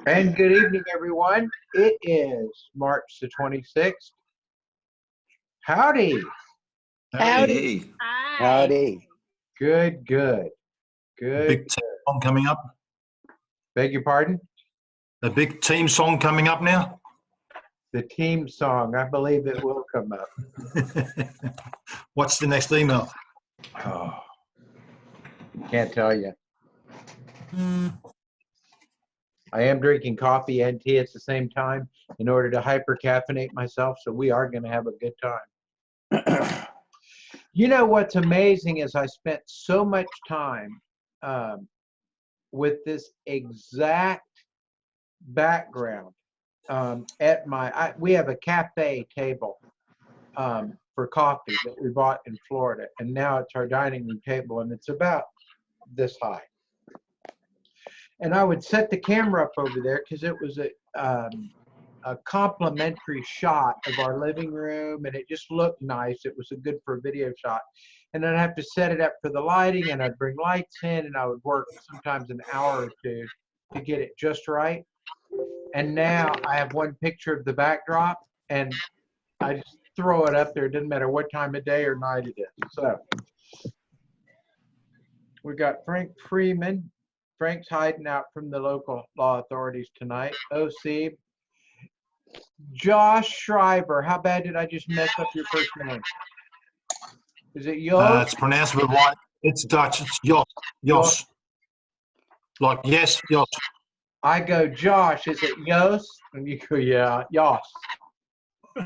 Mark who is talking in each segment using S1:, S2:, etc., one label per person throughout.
S1: And good evening, everyone. It is March the 26th. Howdy.
S2: Howdy.
S3: Hi.
S2: Howdy.
S1: Good.
S4: Big team song coming up.
S1: Beg your pardon?
S4: A big team song coming up now.
S1: The team song. I believe it will come up.
S4: What's the next email?
S1: Oh, can't tell you. I am drinking coffee and tea at the same time in order to hyper-caffeinate myself, so we are going to have a good time. You know what's amazing is I spent so much time with this exact background at we have a cafe table for coffee that we bought in Florida, and now it's our dining room table, and it's about this high. And I would set the camera up over there because it was a complimentary shot of our living room, and it just looked nice. It was good for a video shot. And I'd have to set it up for the lighting, and I'd bring lights in, and I would work sometimes an hour or two to get it just right. And now I have one picture of the backdrop, and I just throw it up there. It doesn't matter what time of day or night it is. So we got Frank Freeman. Frank's hiding out from the local law authorities tonight. OC. Josh Schreiber. How bad did I just mess up your first name? Is it Jos?
S4: It's pronounced with white. It's Dutch. It's Jos. Jos. Like yes, Jos.
S1: I go Josh. Is it Jos? And you go, yeah, Jos.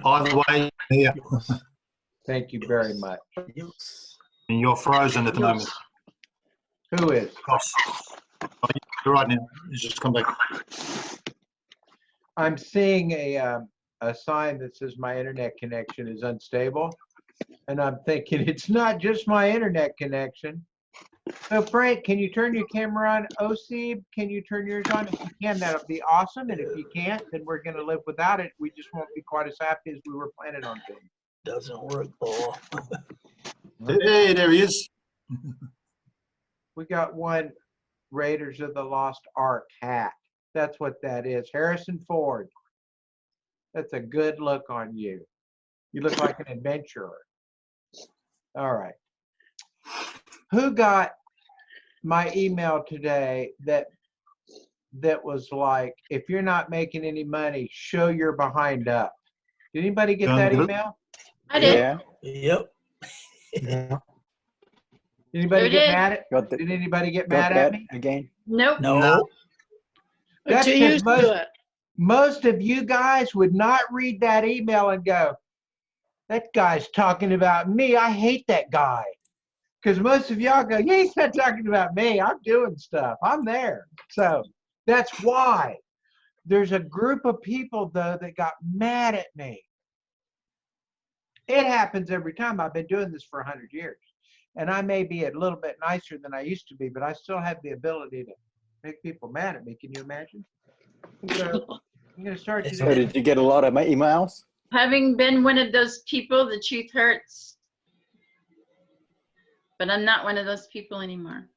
S4: Either way, yeah.
S1: Thank you very much.
S4: And you're frozen at the moment.
S1: Who is?
S4: Jos. Oh, you're right now. You just come back.
S1: I'm seeing a sign that says my internet connection is unstable, and I'm thinking it's not just my internet connection. So Frank, can you turn your camera on? OC, can you turn yours on? If you can, that'll be awesome. And if you can't, then we're going to live without it. We just won't be quite as happy as we were planning on being.
S2: Doesn't work, Paul.
S4: Hey, there he is.
S1: We got one Raiders of the Lost Ark hat. That's what that is. Harrison Ford. That's a good look on you. You look like an adventurer. All right. Who got my email today that was like, if you're not making any money, show your behind up? Did anybody get that email?
S3: I did.
S2: Yeah. Yep.
S1: Anybody get mad at?
S2: Did
S1: anybody get mad at me
S2: again?
S3: Nope.
S2: No.
S1: That's
S3: Too used to it.
S1: Most of you guys would not read that email and go, that guy's talking about me. I hate that guy. Because most of y'all go, yeah, he's not talking about me. I'm doing stuff. I'm there. So that's why. There's a group of people, though, that got mad at me. It happens every time. I've been doing this for 100 years. And I may be a little bit nicer than I used to be, but I still have the ability to make people mad at me. Can you imagine? So I'm going to start today.
S2: So did you get a lot of my emails?
S3: Having been one of those people, the truth hurts. But I'm not one of those people anymore.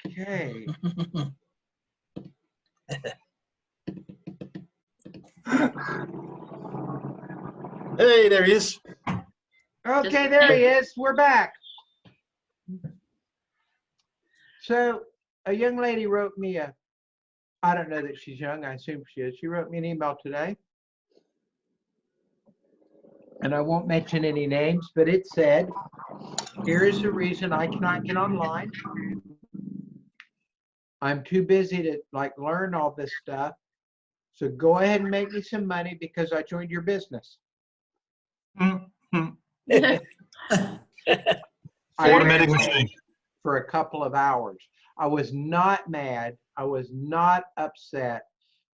S1: Okay.
S4: Hey, there he is.
S1: Okay, there he is. We're back. So a young lady wrote me I don't know that she's young. I assume she is. She wrote me an email today. And I won't mention any names, but it said, here is the reason I cannot get online. I'm too busy to learn all this stuff. So go ahead and make me some money because I joined your business.
S4: Automatic machine.
S1: For a couple of hours. I was not mad. I was not upset,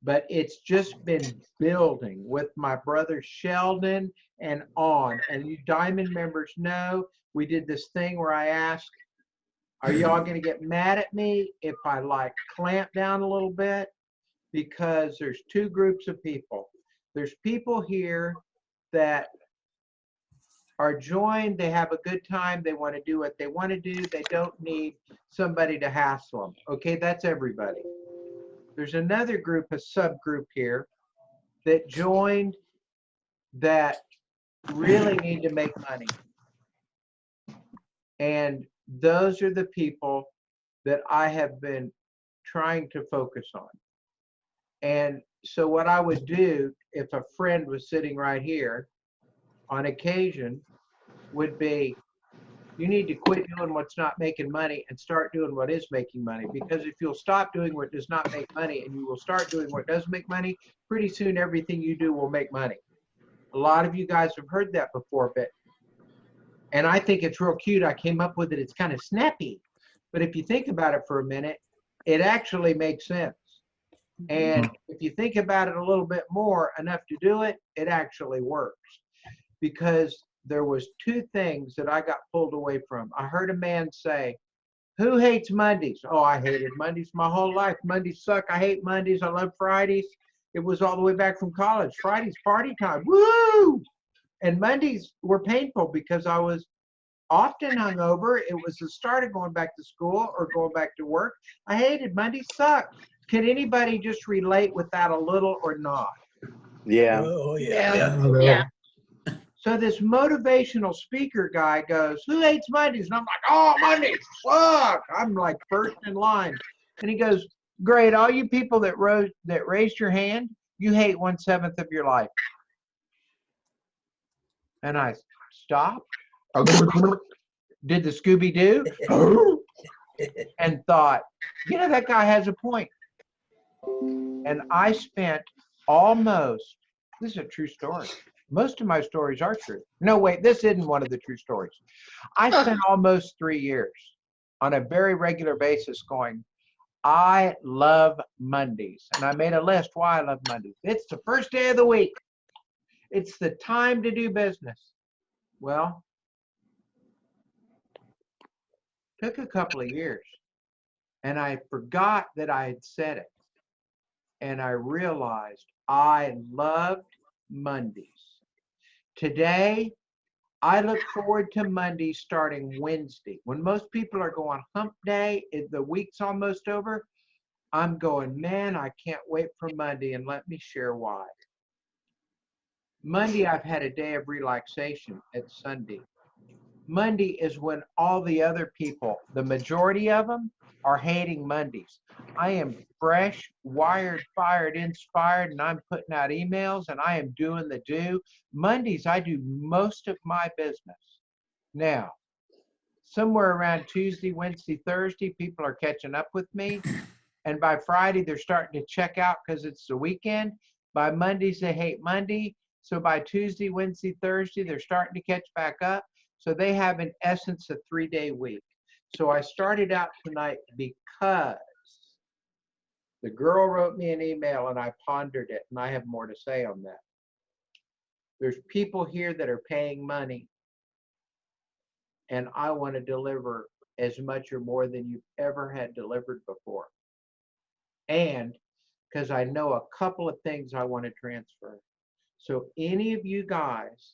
S1: but it's just been building with my brother Sheldon and on. And you Diamond members know we did this thing where I asked, are y'all going to get mad at me if I clamp down a little bit? Because there's two groups of people. There's people here that are joined, they have a good time, they want to do what they want to do, they don't need somebody to hassle them. Okay, that's everybody. There's another group, a subgroup here, that joined that really need to make money. And those are the people that I have been trying to focus on. And so what I would do if a friend was sitting right here on occasion would be, you need to quit doing what's not making money and start doing what is making money. Because if you'll stop doing what does not make money and you will start doing what does make money, pretty soon everything you do will make money. A lot of you guys have heard that before, and I think it's real cute. I came up with it. It's kind of snappy. But if you think about it for a minute, it actually makes sense. And if you think about it a little bit more, enough to do it, it actually works. Because there was two things that I got pulled away from. I heard a man say, who hates Mondays? Oh, I hated Mondays my whole life. Mondays suck. I hate Mondays. I love Fridays. It was all the way back from college. Friday's party time. Woo! And Mondays were painful because I was often hungover. It was the start of going back to school or going back to work. I hated Mondays suck. Can anybody just relate with that a little or not?
S2: Yeah. Oh,
S3: Yeah.
S1: So this motivational speaker guy goes, who hates Mondays? And I'm like, oh, Mondays suck. I'm like first in line. And he goes, great, all you people that raised your hand, you hate 1/7 of your life. And I stopped, did the Scooby-Doo, and thought, you know, that guy has a point. And I spent almost, this is a true story. Most of my stories are true. No, wait, this isn't one of the true stories. I spent almost 3 years on a very regular basis going, I love Mondays. And I made a list why I love Mondays. It's the first day of the week. It's the time to do business. Well, took a couple of years. And I forgot that I had said it. And I realized I loved Mondays. Today, I look forward to Monday starting Wednesday. When most people are going hump day, the week's almost over, I'm going, man, I can't wait for Monday, and let me share why. Monday, I've had a day of relaxation at Sunday. Monday is when all the other people, the majority of them, are hating Mondays. I am fresh, wired, fired, inspired, and I'm putting out emails, and I am doing the do. Mondays, I do most of my business. Now, somewhere around Tuesday, Wednesday, Thursday, people are catching up with me. And by Friday, they're starting to check out because it's the weekend. By Mondays, they hate Monday. So by Tuesday, Wednesday, Thursday, they're starting to catch back up. So they have, in essence, a 3-day week. So I started out tonight because the girl wrote me an email and I pondered it, and I have more to say on that. There's people here that are paying money, and I want to deliver as much or more than you've ever had delivered before. And because I know a couple of things I want to transfer. So any of you guys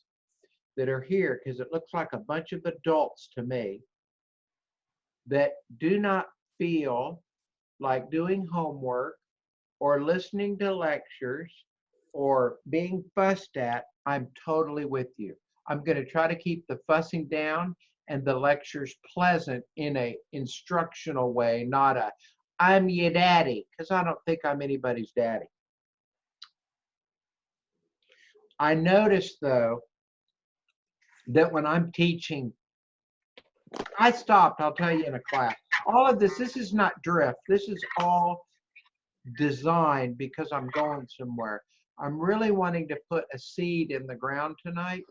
S1: that are here, because it looks like a bunch of adults to me, that do not feel like doing homework or listening to lectures or being fussed at, I'm totally with you. I'm going to try to keep the fussing down and the lectures pleasant in a instructional way, not a I'm your daddy, because I don't think I'm anybody's daddy. I noticed, though, that when I'm teaching, I stopped, I'll tell you, in a class. All of this is not drift. This is all designed because I'm going somewhere. I'm really wanting to put a seed in the ground tonight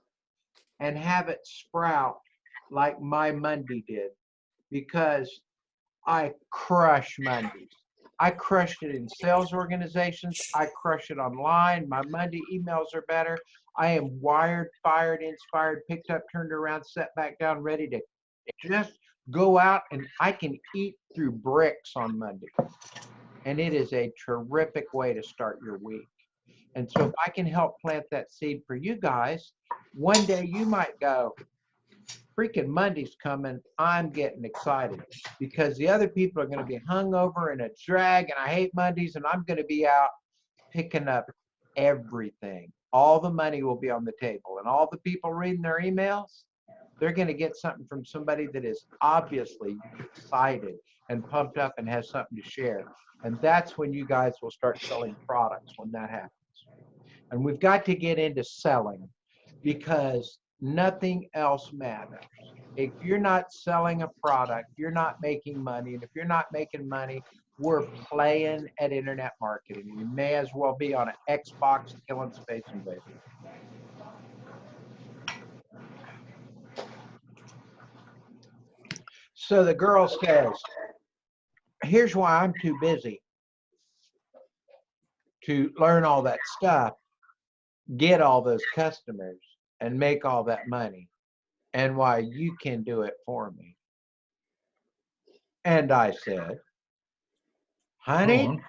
S1: and have it sprout like my Monday did, because I crush Mondays. I crushed it in sales organizations. I crush it online. My Monday emails are better. I am wired, fired, inspired, picked up, turned around, set back down, ready to just go out, and I can eat through bricks on Monday. And it is a terrific way to start your week. And so if I can help plant that seed for you guys, one day you might go, freaking Monday's coming. I'm getting excited because the other people are going to be hungover and a drag, and I hate Mondays, and I'm going to be out picking up everything. All the money will be on the table, and all the people reading their emails, they're going to get something from somebody that is obviously excited and pumped up and has something to share. And that's when you guys will start selling products, when that happens. And we've got to get into selling because nothing else matters. If you're not selling a product, you're not making money. And if you're not making money, we're playing at internet marketing. We may as well be on an Xbox killing Space Invaders. So the girl says, here's why I'm too busy to learn all that stuff, get all those customers, and make all that money, and why you can do it for me. And I said, honey,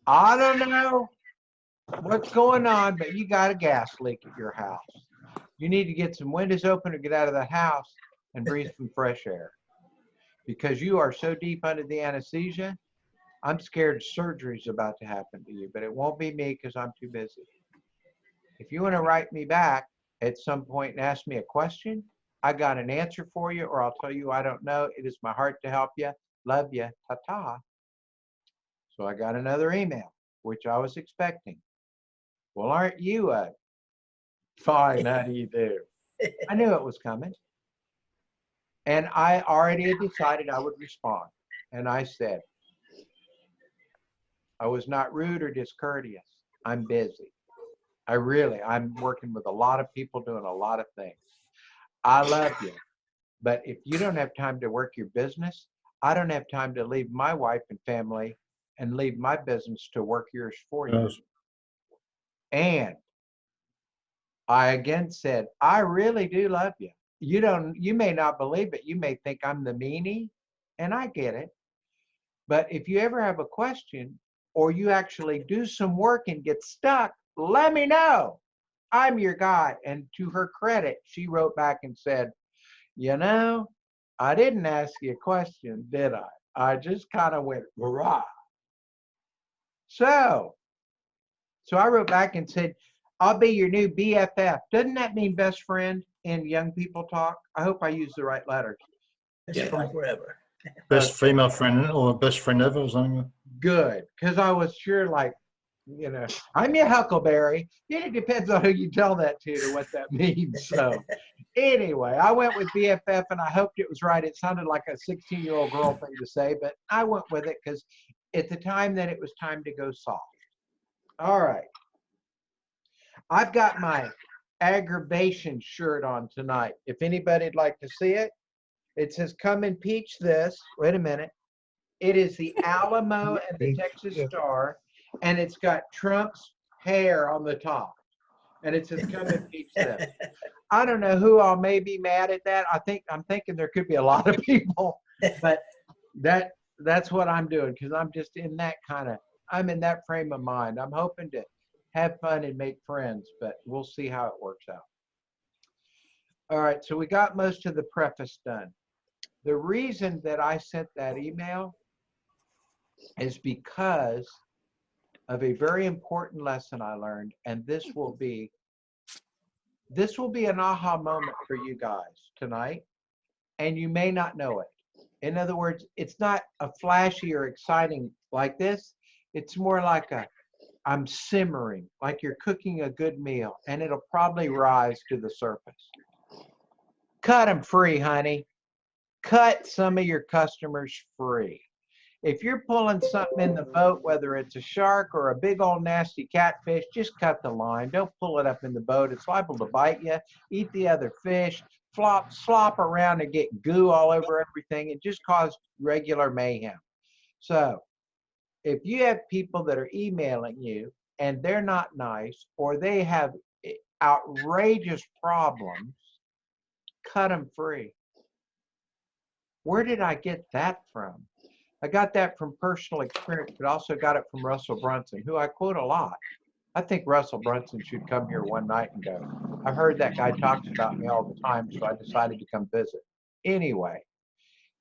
S1: I don't know what's going on, but you got a gas leak at your house. You need to get some windows open or get out of the house and breathe some fresh air. Because you are so deep under the anesthesia, I'm scared surgery's about to happen to you, but it won't be me because I'm too busy. If you want to write me back at some point and ask me a question, I got an answer for you, or I'll tell you I don't know. It is my heart to help you. Love you. Ta-ta. So I got another email, which I was expecting. Well, aren't you fine? How do you do? I knew it was coming. And I already had decided I would respond. And I said, I was not rude or discourteous. I'm busy. I'm working with a lot of people doing a lot of things. I love you. But if you don't have time to work your business, I don't have time to leave my wife and family and leave my business to work yours for you.
S4: Yes.
S1: And I again said, I really do love you. You may not believe it. You may think I'm the meanie, and I get it. But if you ever have a question or you actually do some work and get stuck, let me know. I'm your guy. And to her credit, she wrote back and said, you know, I didn't ask you a question, did I? I just kind of went, rah. So I wrote back and said, I'll be your new BFF. Doesn't that mean best friend in young people talk? I hope I use the right letters.
S2: Best friend forever.
S4: Best female friend or best friend ever or something.
S1: Good, because I was sure, like, you know, I'm your Huckleberry. It depends on who you tell that to what that means. So anyway, I went with BFF, and I hoped it was right. It sounded like a 16-year-old girl thing to say, but I went with it because at the time that it was time to go soft. All right. I've got my aggravation shirt on tonight. If anybody'd like to see it, it says, come impeach this. Wait a minute. It is the Alamo and the Texas Star, and it's got Trump's hair on the top. And it says, come impeach this. I don't know who all may be mad at that. I'm thinking there could be a lot of people, but that's what I'm doing, because I'm just in that I'm in that frame of mind. I'm hoping to have fun and make friends, but we'll see how it works out. All right, so we got most of the preface done. The reason that I sent that email is because of a very important lesson I learned, and this will be an aha moment for you guys tonight, and you may not know it. In other words, it's not a flashy or exciting like this. It's more like I'm simmering, like you're cooking a good meal, and it'll probably rise to the surface. Cut them free, honey. Cut some of your customers free. If you're pulling something in the boat, whether it's a shark or a big old nasty catfish, just cut the line. Don't pull it up in the boat. It's liable to bite you, eat the other fish, slop around and get goo all over everything, and just cause regular mayhem. So if you have people that are emailing you and they're not nice, or they have outrageous problems, cut them free. Where did I get that from? I got that from personal experience, but also got it from Russell Brunson, who I quote a lot. I think Russell Brunson should come here one night and go, I've heard that guy talks about me all the time, so I decided to come visit. Anyway,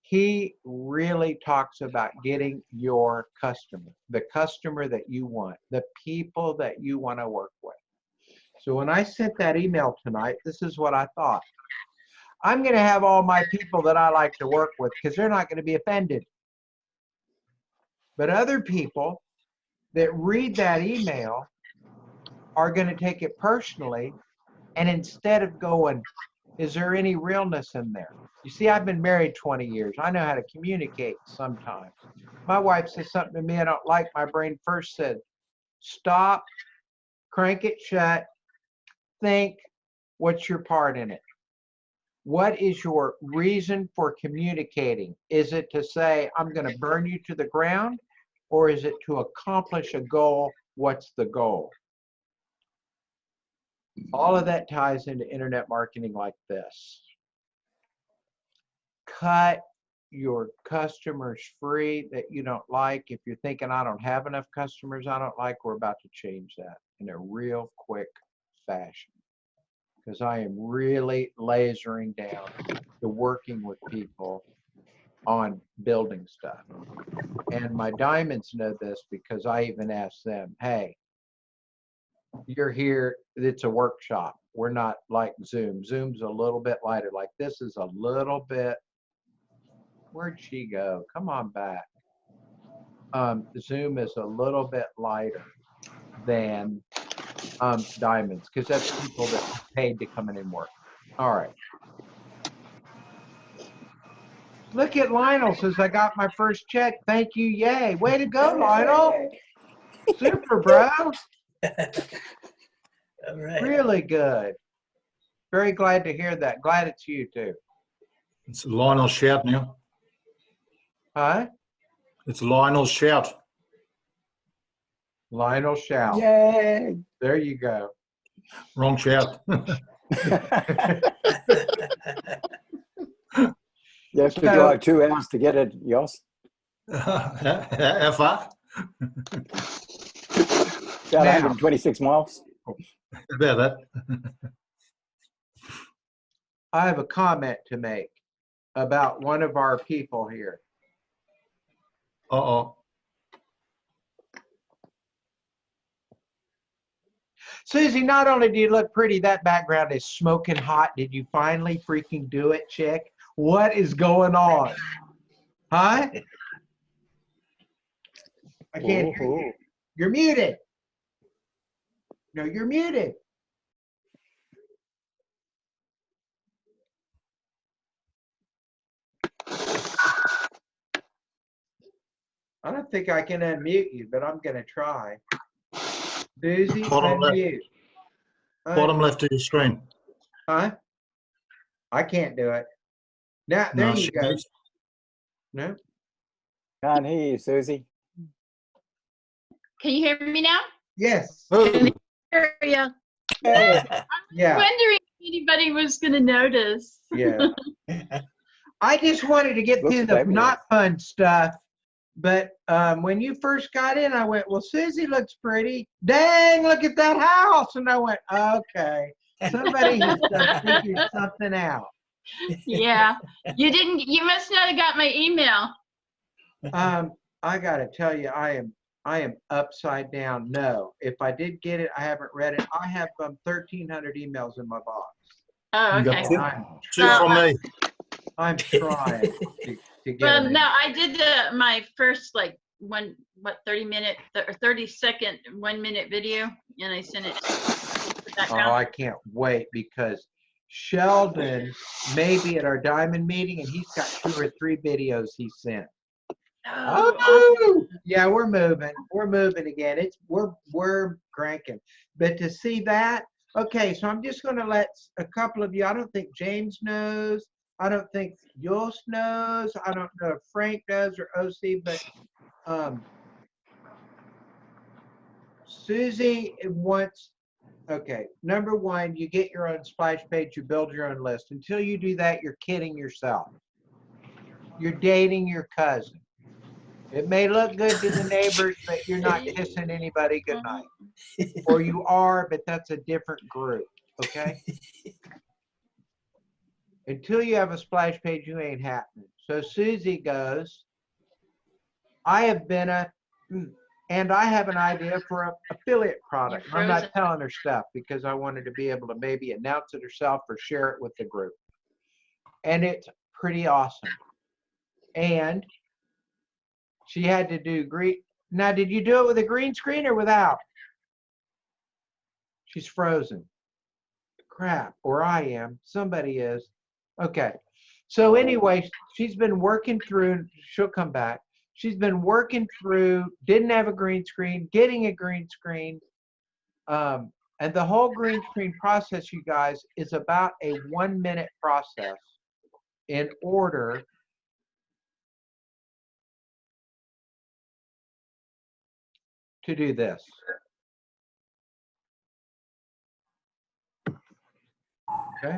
S1: he really talks about getting your customer, the customer that you want, the people that you want to work with. So when I sent that email tonight, this is what I thought. I'm going to have all my people that I like to work with because they're not going to be offended. But other people that read that email are going to take it personally, and instead of going, is there any realness in there? You see, I've been married 20 years. I know how to communicate sometimes. My wife says something to me I don't like. My brain first said, stop, crank it shut, think, what's your part in it? What is your reason for communicating? Is it to say, I'm going to burn you to the ground? Or is it to accomplish a goal? What's the goal? All of that ties into internet marketing like this. Cut your customers free that you don't like. If you're thinking, I don't have enough customers I don't like, we're about to change that in a real quick fashion. Because I am really lasering down to working with people on building stuff. And my diamonds know this because I even asked them, hey, you're here, it's a workshop. We're not like Zoom. Zoom's a little bit lighter. Like this is a little bit, where'd she go? Come on back. Zoom is a little bit lighter than diamonds because that's people that paid to come in and work. All right. Look at Lionel says, I got my first check. Thank you. Yay. Way to go, Lionel. Super, bro.
S2: All right.
S1: Really good. Very glad to hear that. Glad it's you too.
S4: It's Lionel's shout now.
S1: Huh?
S4: It's Lionel's shout.
S1: Lionel shout.
S5: Yay!
S1: There you go.
S4: Wrong shout.
S5: You have to
S1: So-
S5: drive 2 hours to get it, Jos.
S4: How far?
S5: About
S1: Now.
S5: 126 miles.
S4: About that.
S1: I have a comment to make about one of our people here.
S4: Uh-oh.
S1: Susie, not only do you look pretty, that background is smoking hot. Did you finally freaking do it, chick? What is going on? Huh? I can't hear you. You're muted. No, you're muted. I don't think I can unmute you, but I'm going to try. Susie,
S4: Bottom left.
S1: unmute.
S4: Bottom left of your screen.
S1: Huh? I can't do it. Now, there
S4: No,
S1: you
S4: she
S1: go.
S4: is.
S1: No?
S5: Can't hear you, Susie.
S3: Can you hear me now?
S1: Yes.
S4: Oh,
S3: Hear ya.
S1: Yeah.
S3: Wondering if anybody was going to notice.
S1: Yeah. I just wanted to get
S5: Looks
S1: through the
S5: fabulous.
S1: not fun stuff. But when you first got in, I went, well, Susie looks pretty. Dang, look at that house. And I went, okay. Somebody has figured something out.
S3: Yeah. You must not have got my email.
S1: I got to tell you, I am upside down. No, if I did get it, I haven't read it. I have 1,300 emails in my box.
S3: Oh,
S4: You got
S3: okay.
S4: two.
S1: I'm,
S4: two from me.
S1: I'm trying to get
S3: Well,
S1: it.
S3: no, I did my first 30-second 1-minute video, and I sent it to that
S1: Oh,
S3: guy.
S1: I can't wait because Sheldon may be at our diamond meeting and he's got 2 or 3 videos he sent.
S3: Oh,
S1: Yeah, we're moving. We're moving again. We're cranking. But to see that, okay, so I'm just going to let a couple of you, I don't think James knows. I don't think Jos knows. I don't know if Frank knows or OC, but Susie wants, okay, number 1, you get your own splash page, you build your own list. Until you do that, you're kidding yourself. You're dating your cousin. It may look good to the neighbors, but you're not kissing anybody goodnight. Or you are, but that's a different group, okay? Until you have a splash page, you ain't happening. So Susie goes, I have been and I have an idea for an affiliate product. I'm not telling her stuff because I wanted to be able to maybe announce it herself or share it with the group. And it's pretty awesome. And she had to do green. Now, did you do it with a green screen or without? She's frozen. Crap, or I am. Somebody is. Okay. So anyway, she's been working through, she'll come back. She's been working through, didn't have a green screen, getting a green screen. And the whole green screen process, you guys, is about a 1-minute process in order to do this. Okay.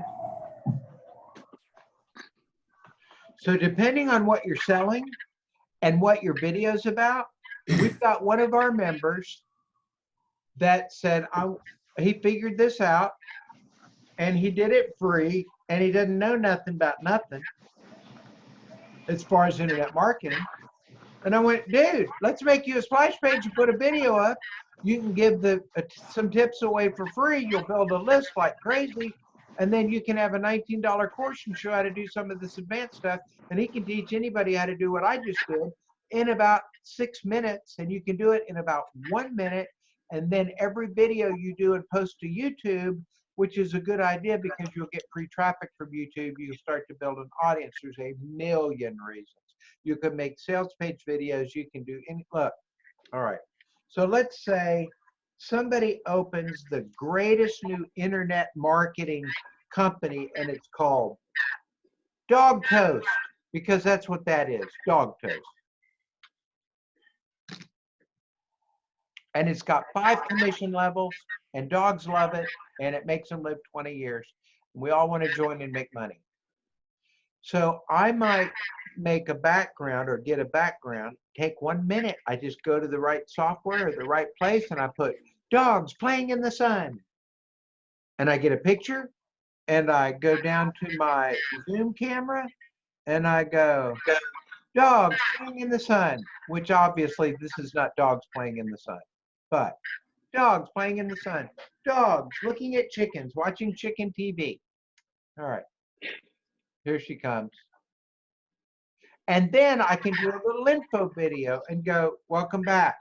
S1: So depending on what you're selling and what your video's about, we've got one of our members that said, he figured this out and he did it free and he doesn't know nothing about nothing as far as internet marketing. And I went, dude, let's make you a splash page and put a video up. You can give some tips away for free. You'll build a list like crazy. And then you can have a $19 course and show how to do some of this advanced stuff. And he can teach anybody how to do what I just did in about 6 minutes. And you can do it in about 1 minute. And then every video you do and post to YouTube, which is a good idea because you'll get free traffic from YouTube. You'll start to build an audience. There's a million reasons. You can make sales page videos. You can do any, look, all right. So let's say somebody opens the greatest new internet marketing company and it's called Dog Toast, because that's what that is, Dog Toast. And it's got 5 commission levels and dogs love it and it makes them live 20 years. And we all want to join and make money. So I might make a background or get a background, take 1 minute. I just go to the right software or the right place and I put dogs playing in the sun. And I get a picture and I go down to my Zoom camera and I go, dogs playing in the sun, which obviously this is not dogs playing in the sun, but dogs playing in the sun, dogs looking at chickens, watching chicken TV. All right, here she comes. And then I can do a little info video and go, welcome back.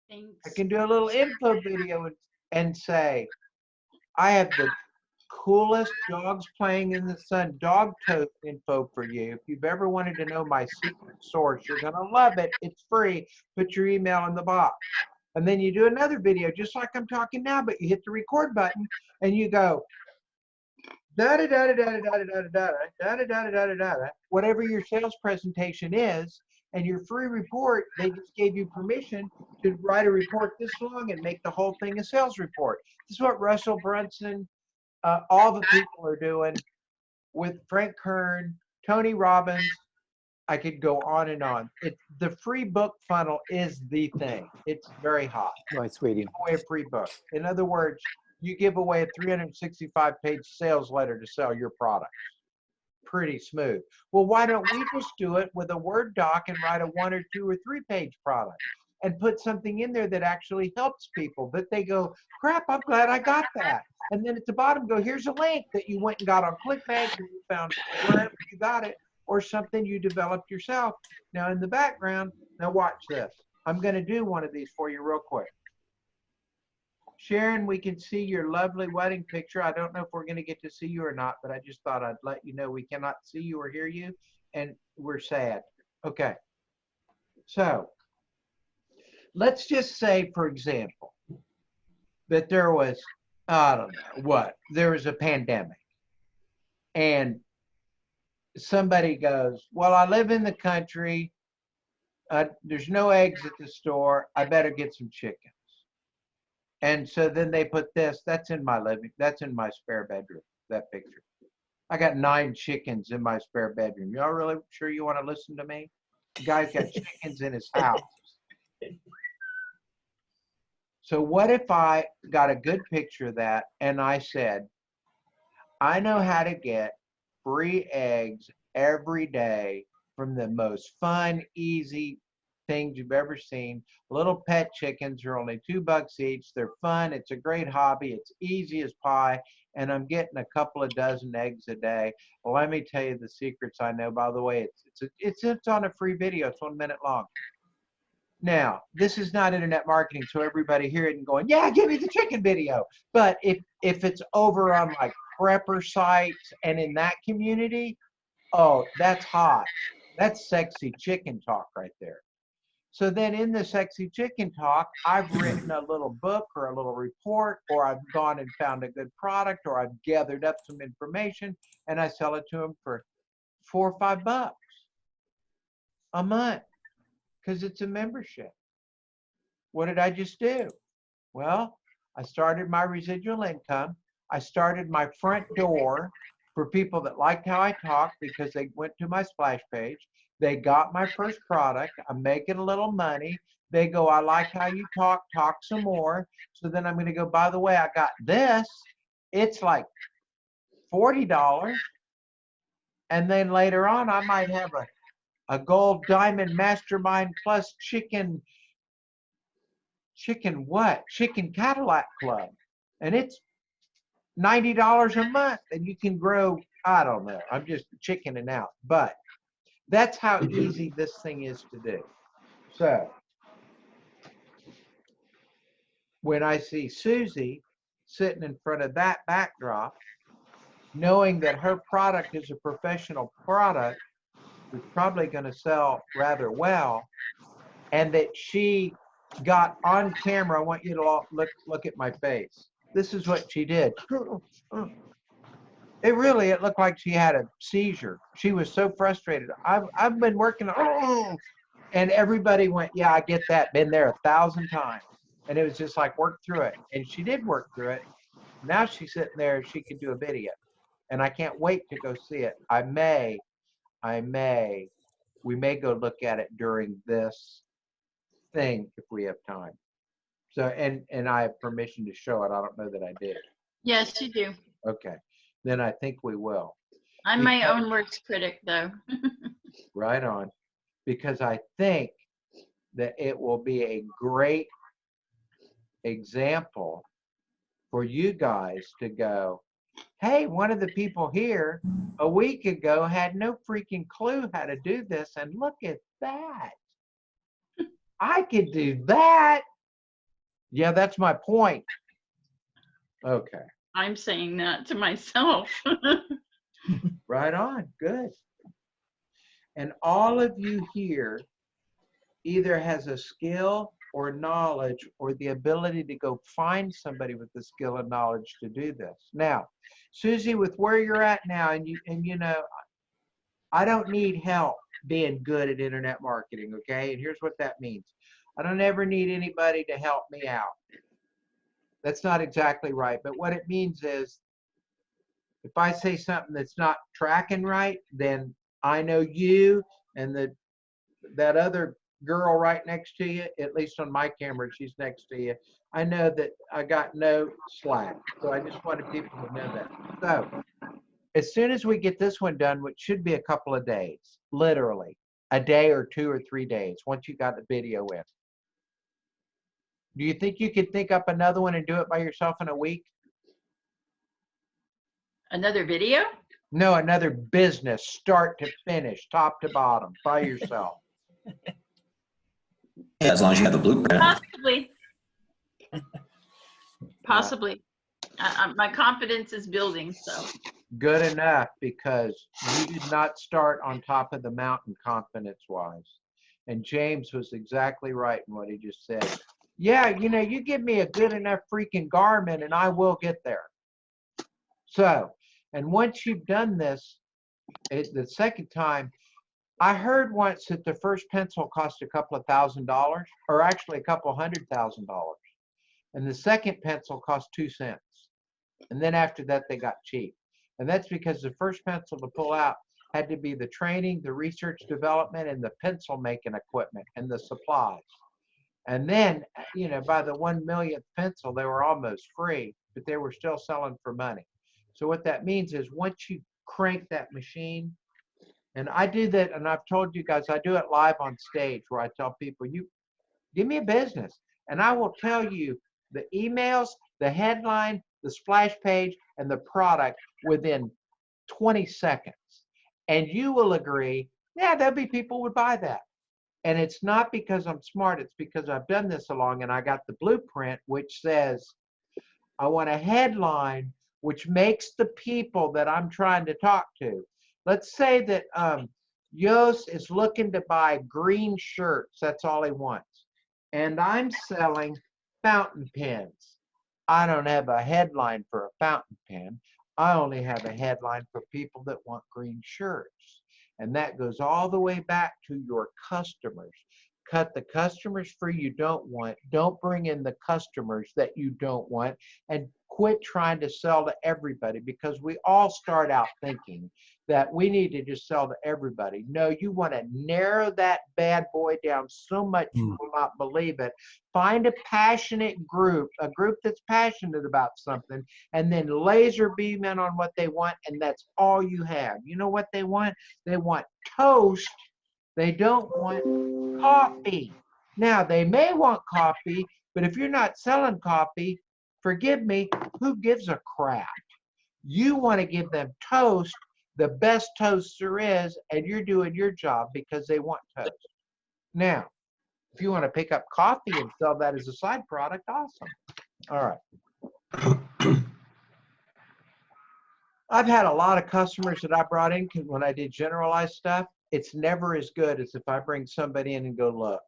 S3: Thanks.
S1: I can do a little info video and say, I have the coolest dogs playing in the sun dog toast info for you. If you've ever wanted to know my secret source, you're going to love it. It's free. Put your email in the box. And then you do another video just like I'm talking now, but you hit the record button and you go, whatever your sales presentation is, and your free report, they just gave you permission to write a report this long and make the whole thing a sales report. This is what Russell Brunson, all the people are doing with Frank Kern, Tony Robbins. I could go on and on. The free book funnel is the thing. It's very hot.
S5: Right, sweetie.
S1: Give away a free book. In other words, you give away a 365-page sales letter to sell your products. Pretty smooth. Well, why don't we just do it with a Word doc and write a 1 or 2 or 3 page product and put something in there that actually helps people, that they go, crap, I'm glad I got that. And then at the bottom go, here's a link that you went and got on ClickBank and you found wherever you got it, or something you developed yourself. Now in the background, now watch this. I'm going to do one of these for you real quick. Sharon, we can see your lovely wedding picture. I don't know if we're going to get to see you or not, but I just thought I'd let you know we cannot see you or hear you, and we're sad. Okay. So let's just say, for example, that there was, I don't know what, there was a pandemic. And somebody goes, well, I live in the country. There's no eggs at the store. I better get some chickens. And so then they put this, that's in my spare bedroom, that picture. I got 9 chickens in my spare bedroom. Y'all really sure you want to listen to me? The guy's got chickens in his house. So what if I got a good picture of that and I said, I know how to get free eggs every day from the most fun, easy things you've ever seen. Little pet chickens are only $2 each. They're fun. It's a great hobby. It's easy as pie. And I'm getting a couple of dozen eggs a day. Well, let me tell you the secrets I know. By the way, it's on a free video. It's 1 minute long. Now, this is not internet marketing, so everybody hear it and going, yeah, give me the chicken video. But if it's over on like prepper sites and in that community, oh, that's hot. That's sexy chicken talk right there. So then in the sexy chicken talk, I've written a little book or a little report, or I've gone and found a good product, or I've gathered up some information and I sell it to them for $4 or $5 a month because it's a membership. What did I just do? Well, I started my residual income. I started my front door for people that liked how I talked because they went to my splash page. They got my first product. I'm making a little money. They go, I like how you talk some more. So then I'm going to go, by the way, I got this. It's like $40. And then later on, I might have a gold diamond mastermind plus chicken Cadillac club. And it's $90 a month. And you can grow, I don't know. I'm just chickening out. But that's how easy this thing is to do. So when I see Susie sitting in front of that backdrop, knowing that her product is a professional product, is probably going to sell rather well, and that she got on camera, I want you to all look at my face. This is what she did. It looked like she had a seizure. She was so frustrated. I've been working on, and everybody went, yeah, I get that. Been there 1,000 times. And it was just like, work through it. And she did work through it. Now she's sitting there, she could do a video. And I can't wait to go see it. We may go look at it during this thing if we have time. So, and I have permission to show it. I don't know that I did.
S3: Yes, you do.
S1: Okay. Then I think we will.
S3: I'm my own worst critic, though.
S1: Right on. Because I think that it will be a great example for you guys to go, hey, one of the people here a week ago had no freaking clue how to do this, and look at that. I could do that. Yeah, that's my point. Okay.
S3: I'm saying that to myself.
S1: Right on. Good. And all of you here either has a skill or knowledge or the ability to go find somebody with the skill and knowledge to do this. Now, Susie, with where you're at now, and you know, I don't need help being good at internet marketing, okay? And here's what that means. I don't ever need anybody to help me out. That's not exactly right, but what it means is if I say something that's not tracking right, then I know you and that other girl right next to you, at least on my camera, she's next to you. I know that I got no slack. So I just wanted people to know that. So as soon as we get this one done, which should be a couple of days, literally a day or 2 or 3 days, once you got the video in. Do you think you could think up another one and do it by yourself in a week?
S3: Another video?
S1: No, another business, start to finish, top to bottom, by yourself.
S2: Yeah, as long as you have the blueprint.
S3: Possibly. Possibly. My confidence is building, so.
S1: Good enough, because you did not start on top of the mountain confidence-wise. And James was exactly right in what he just said. Yeah, you know, you give me a good enough freaking Garmin and I will get there. So, and once you've done this, the second time, I heard once that the first pencil cost a couple of $1,000, or actually a couple $100,000. And the second pencil cost 2 cents. And then after that, they got cheap. And that's because the first pencil to pull out had to be the training, the research development, and the pencil making equipment and the supplies. And then, you know, by the 1 millionth pencil, they were almost free, but they were still selling for money. So what that means is once you crank that machine, and I do that, and I've told you guys, I do it live on stage where I tell people, you give me a business, and I will tell you the emails, the headline, the splash page, and the product within 20 seconds. And you will agree, yeah, there'll be people who would buy that. And it's not because I'm smart, it's because I've done this so long and I got the blueprint, which says, I want a headline which makes the people that I'm trying to talk to. Let's say that Yos is looking to buy green shirts. That's all he wants. And I'm selling fountain pens. I don't have a headline for a fountain pen. I only have a headline for people that want green shirts. And that goes all the way back to your customers. Cut the customers free you don't want. Don't bring in the customers that you don't want. And quit trying to sell to everybody, because we all start out thinking that we need to just sell to everybody. No, you want to narrow that bad boy down so much you will not believe it. Find a passionate group, a group that's passionate about something, and then laser beam in on what they want, and that's all you have. You know what they want? They want toast. They don't want coffee. Now, they may want coffee, but if you're not selling coffee, forgive me, who gives a crap? You want to give them toast, the best toast there is, and you're doing your job because they want toast. Now, if you want to pick up coffee and sell that as a side product, awesome. All right. I've had a lot of customers that I brought in when I did generalized stuff. It's never as good as if I bring somebody in and go, look,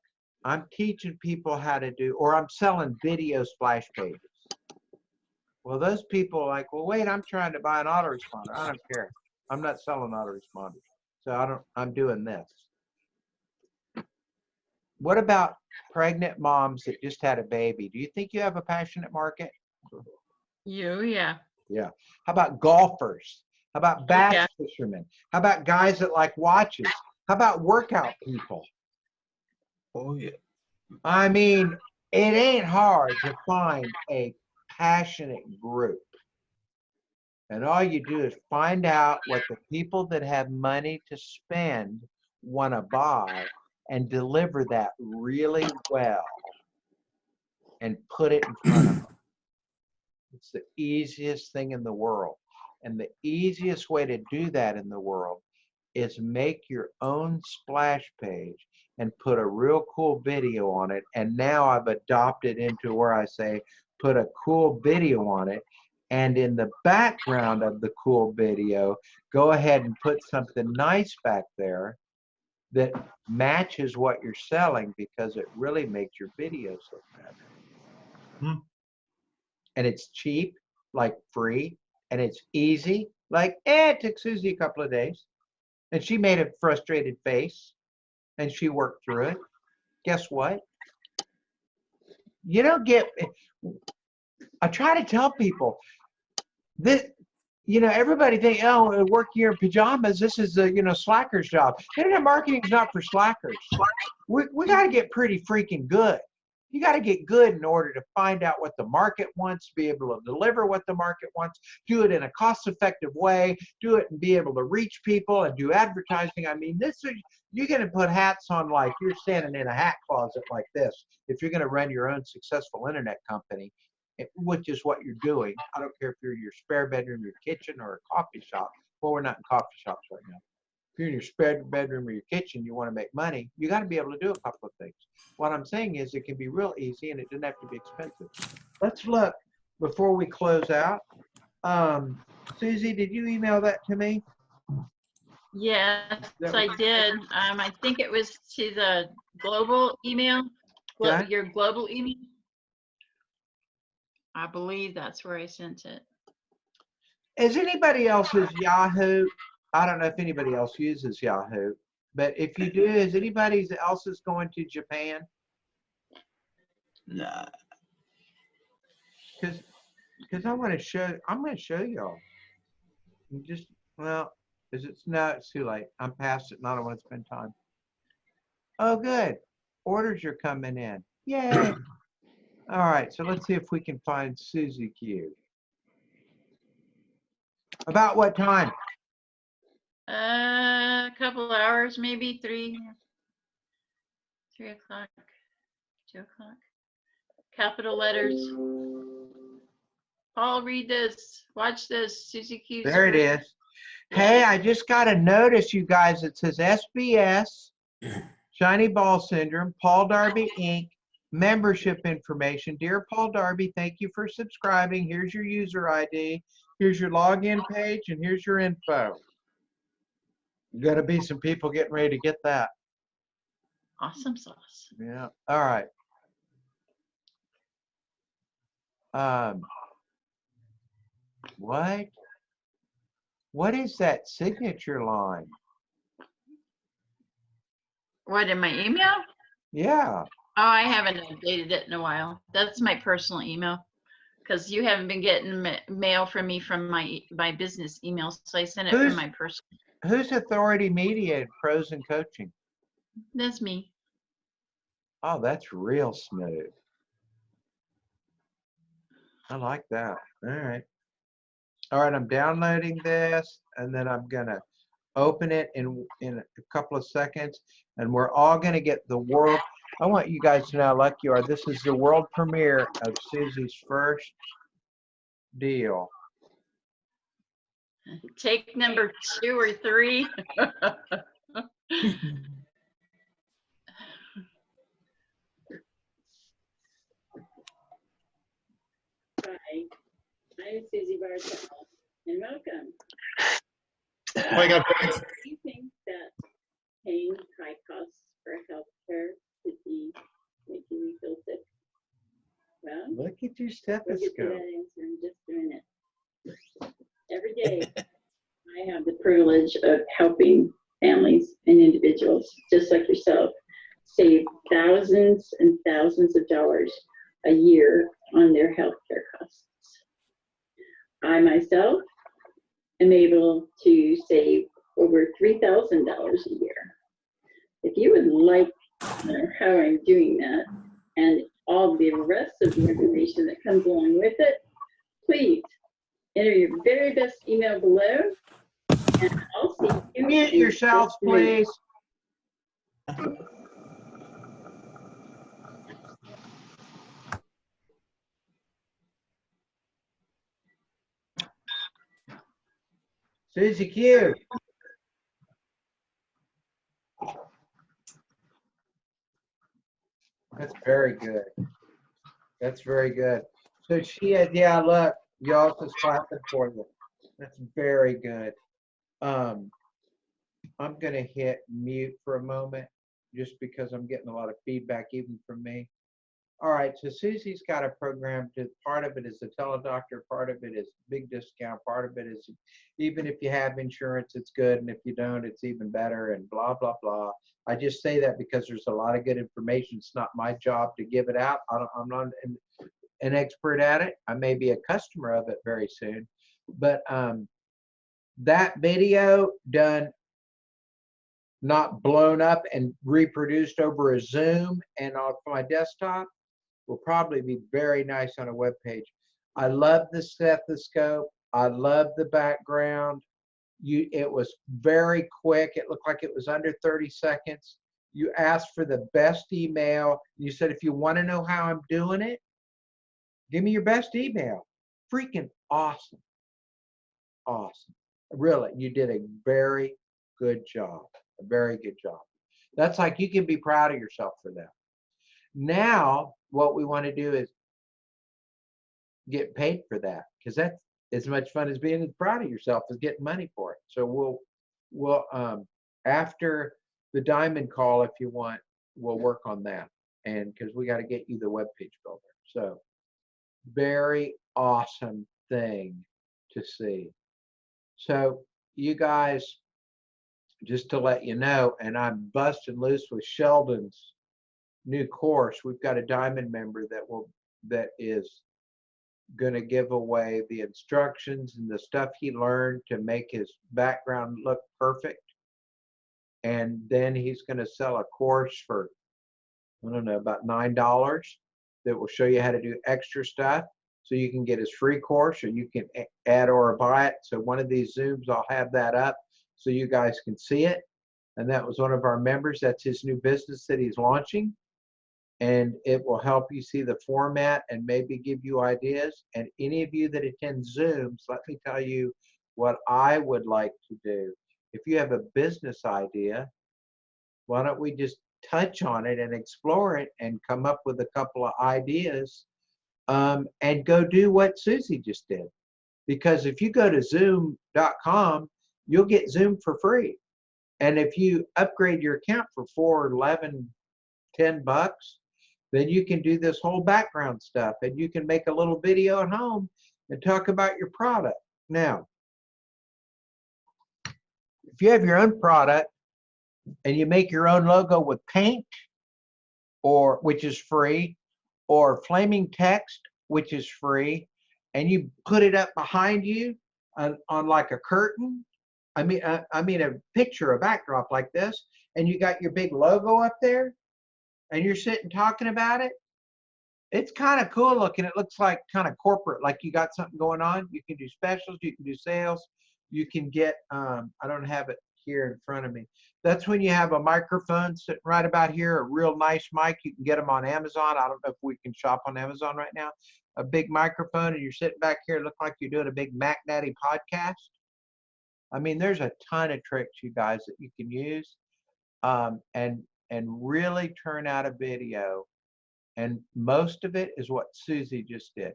S1: I'm teaching people how to do, or I'm selling video splash pages. Well, those people are like, well, wait, I'm trying to buy an autoresponder. I don't care. I'm not selling autoresponders. So I'm doing this. What about pregnant moms that just had a baby? Do you think you have a passionate market?
S3: Yeah.
S1: Yeah. How about golfers? How about bass fishermen? How about guys that like watches? How about workout people?
S2: Oh, yeah.
S1: I mean, it ain't hard to find a passionate group. And all you do is find out what the people that have money to spend want to buy and deliver that really well and put it in front of them. It's the easiest thing in the world. And the easiest way to do that in the world is make your own splash page and put a real cool video on it. And now I've adopted into where I say, put a cool video on it. And in the background of the cool video, go ahead and put something nice back there that matches what you're selling, because it really makes your videos look better. And it's cheap, like free, and it's easy. Like, it took Susie a couple of days. And she made a frustrated face, and she worked through it. Guess what? You don't get, I try to tell people this, you know, everybody think, oh, work here in pajamas, this is a, you know, slacker's job. Internet marketing is not for slackers. We got to get pretty freaking good. You got to get good in order to find out what the market wants, be able to deliver what the market wants, do it in a cost-effective way, do it and be able to reach people and do advertising. I mean, this is, you're going to put hats on like you're standing in a hat closet like this if you're going to run your own successful internet company, which is what you're doing. I don't care if you're in your spare bedroom, your kitchen, or a coffee shop. Well, we're not in coffee shops right now. If you're in your spare bedroom or your kitchen, you want to make money, you got to be able to do a couple of things. What I'm saying is it can be real easy and it doesn't have to be expensive. Let's look before we close out. Susie, did you email that to me?
S3: Yes, I did. I think it was to the global email,
S1: Okay.
S3: your global email. I believe that's where I sent it.
S1: Is anybody else's Yahoo? I don't know if anybody else uses Yahoo, but if you do, is anybody else's going to Japan?
S2: Nah.
S1: Because I want to show, I'm going to show y'all. Just, well, Is it? No, it's too late. I'm past it and I don't want to spend time. Oh, good. Orders are coming in. Yay. All right, so let's see if we can find Susie Q. About what time?
S3: A couple hours, maybe 3 o'clock, 2 o'clock. Capital letters. Paul, read this. Watch this. Susie Q's
S1: There it
S3: first.
S1: is. Hey, I just got a notice, you guys. It says SBS, Shiny Ball Syndrome, Paul Darby Inc., membership information. Dear Paul Darby, thank you for subscribing. Here's your user ID. Here's your login page, and here's your info. Gonna be some people getting ready to get that.
S3: Awesome sauce.
S1: Yeah. All right. What? What is that signature line?
S3: What, in my email?
S1: Yeah.
S3: Oh, I haven't updated it in a while. That's my personal email. Because you haven't been getting mail from me from my business email, so I sent it from my personal.
S1: Who's Authority Media and Pros and Coaching?
S3: That's me.
S1: Oh, that's real smooth. I like that. All right. All right, I'm downloading this, and then I'm gonna open it in a couple of seconds, and we're all gonna get the world. I want you guys to know how lucky you are. This is the world premiere of Susie's first deal.
S3: Take number 2 or 3.
S6: Hi, I'm Susie Bartel, and welcome.
S4: Wake up.
S6: Do you think that paying high costs for healthcare could be making you feel sick? Well,
S1: Look at your
S6: we'll get to that
S1: stethoscope.
S6: answer in just a minute. Every day, I have the privilege of helping families and individuals just like yourself save thousands and thousands of dollars a year on their healthcare costs. I myself am able to save over $3,000 a year. If you would like to know how I'm doing that and all the rest of the information that comes along with it, please enter your very best email below, and I'll see you.
S1: Mute
S6: in
S1: yourselves,
S6: just a minute.
S1: please. Susie Q. That's very good. That's very good. So she has, yeah, look, y'all just clapping for you. That's very good. I'm gonna hit mute for a moment just because I'm getting a lot of feedback even from me. All right, so Susie's got a program. Part of it is the teledoctor, part of it is big discount, part of it is even if you have insurance, it's good, and if you don't, it's even better, and blah, blah, blah. I just say that because there's a lot of good information. It's not my job to give it out. I'm not an expert at it. I may be a customer of it very soon. But that video done, not blown up and reproduced over a Zoom and on my desktop, will probably be very nice on a web page. I love the stethoscope. I love the background. It was very quick. It looked like it was under 30 seconds. You asked for the best email. You said, if you want to know how I'm doing it, give me your best email. Freaking awesome. Awesome. Really, you did a very good job. A very good job. That's like, you can be proud of yourself for that. Now, what we want to do is get paid for that, because that's as much fun as being proud of yourself as getting money for it. So we'll after the diamond call, if you want, we'll work on that, and because we got to get you the web page builder. So very awesome thing to see. So you guys, just to let you know, and I'm busting loose with Sheldon's new course. We've got a diamond member that is going to give away the instructions and the stuff he learned to make his background look perfect. And then he's going to sell a course for, I don't know, about $9 that will show you how to do extra stuff. So you can get his free course, or you can add or buy it. So one of these Zooms, I'll have that up so you guys can see it. And that was one of our members. That's his new business that he's launching. And it will help you see the format and maybe give you ideas. And any of you that attend Zooms, let me tell you what I would like to do. If you have a business idea, why don't we just touch on it and explore it and come up with a couple of ideas, and go do what Susie just did. Because if you go to zoom.com, you'll get Zoom for free. And if you upgrade your account for $4, $11, $10, then you can do this whole background stuff, and you can make a little video at home and talk about your product. Now, if you have your own product and you make your own logo with paint, or which is free, or flaming text, which is free, and you put it up behind you on like a curtain, I mean a picture, a backdrop like this, and you got your big logo up there, and you're sitting talking about it, it's kind of cool looking. It looks like kind of corporate, like you got something going on. You can do specials, you can do sales, you can get, I don't have it here in front of me. That's when you have a microphone sitting right about here, a real nice mic. You can get them on Amazon. I don't know if we can shop on Amazon right now. A big microphone, and you're sitting back here, look like you're doing a big Mac Daddy podcast. I mean, there's a ton of tricks, you guys, that you can use, and really turn out a video. And most of it is what Susie just did.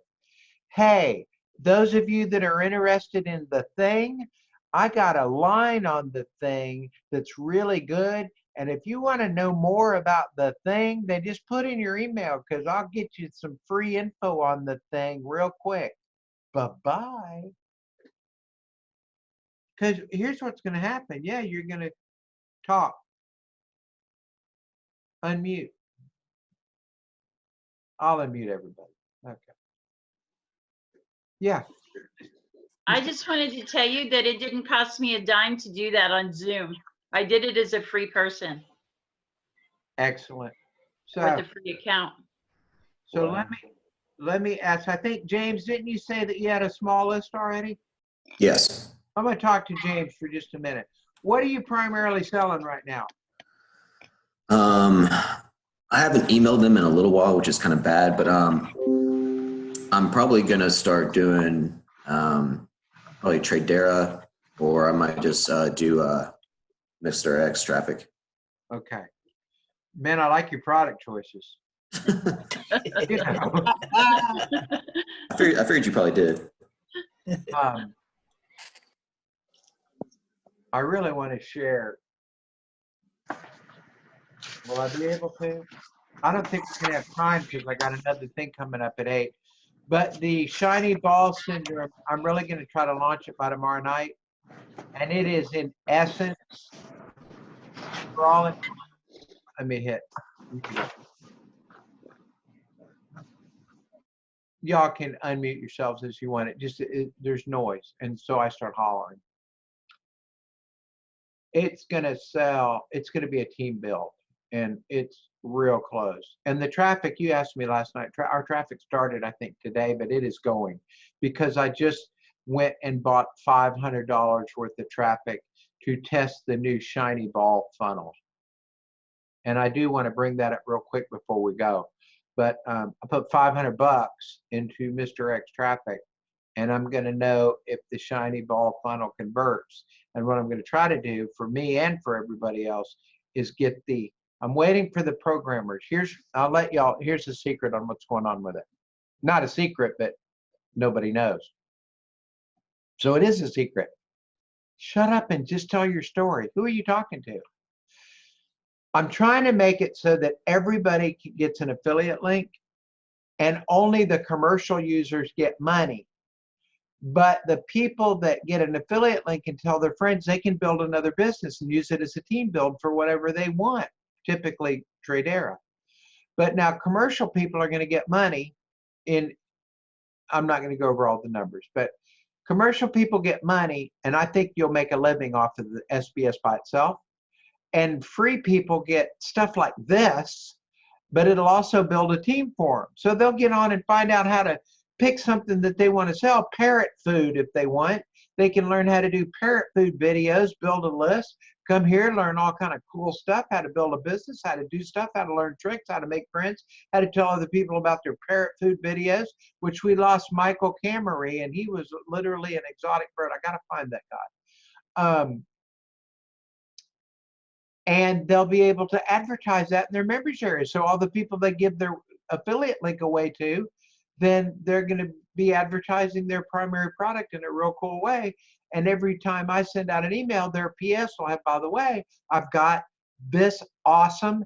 S1: Hey, those of you that are interested in the thing, I got a line on the thing that's really good. And if you want to know more about the thing, then just put in your email, because I'll get you some free info on the thing real quick. Bye-bye. Because here's what's going to happen. Yeah, you're going to talk. Unmute. I'll unmute everybody. Okay. Yeah.
S3: I just wanted to tell you that it didn't cost me a dime to do that on Zoom. I did it as a free person
S1: Excellent.
S3: with
S1: So,
S3: a free account.
S1: so let me ask. I think, James, didn't you say that you had a small list already?
S2: Yes.
S1: I'm going to talk to James for just a minute. What are you primarily selling right now?
S2: I haven't emailed them in a little while, which is kind of bad, but I'm probably gonna start doing probably Tradera, or I might just do Mr. X traffic.
S1: Okay. Man, I like your product choices. You know.
S2: I figured you probably did.
S1: I really want to share. Will I be able to? I don't think we're going to have time, because I got another thing coming up at 8. But the shiny ball syndrome, I'm really going to try to launch it by tomorrow night. And it is, in essence, scrolling. Let me hit. Y'all can unmute yourselves as you want it. Just there's noise, and so I start hollering. It's going to sell. It's going to be a team build, and it's real close. And the traffic, you asked me last night, our traffic started, I think, today, but it is going, because I just went and bought $500 worth of traffic to test the new shiny ball funnel. And I do want to bring that up real quick before we go. But I put $500 into Mr. X traffic, and I'm going to know if the shiny ball funnel converts. And what I'm going to try to do for me and for everybody else is get I'm waiting for the programmers. I'll let y'all, here's the secret on what's going on with it. Not a secret, but nobody knows. So it is a secret. Shut up and just tell your story. Who are you talking to? I'm trying to make it so that everybody gets an affiliate link, and only the commercial users get money. But the people that get an affiliate link and tell their friends, they can build another business and use it as a team build for whatever they want, typically Tradera. But now commercial people are going to get money in I'm not going to go over all the numbers, but commercial people get money, and I think you'll make a living off of the SBS by itself. And free people get stuff like this, but it'll also build a team for them. So they'll get on and find out how to pick something that they want to sell, parrot food if they want. They can learn how to do parrot food videos, build a list, come here, learn all kind of cool stuff, how to build a business, how to do stuff, how to learn tricks, how to make friends, how to tell other people about their parrot food videos, which we lost Michael Camery, and he was literally an exotic bird. I got to find that guy. And they'll be able to advertise that in their members area. So all the people they give their affiliate link away to, then they're going to be advertising their primary product in a real cool way. And every time I send out an email, their PS will have, by the way, I've got this awesome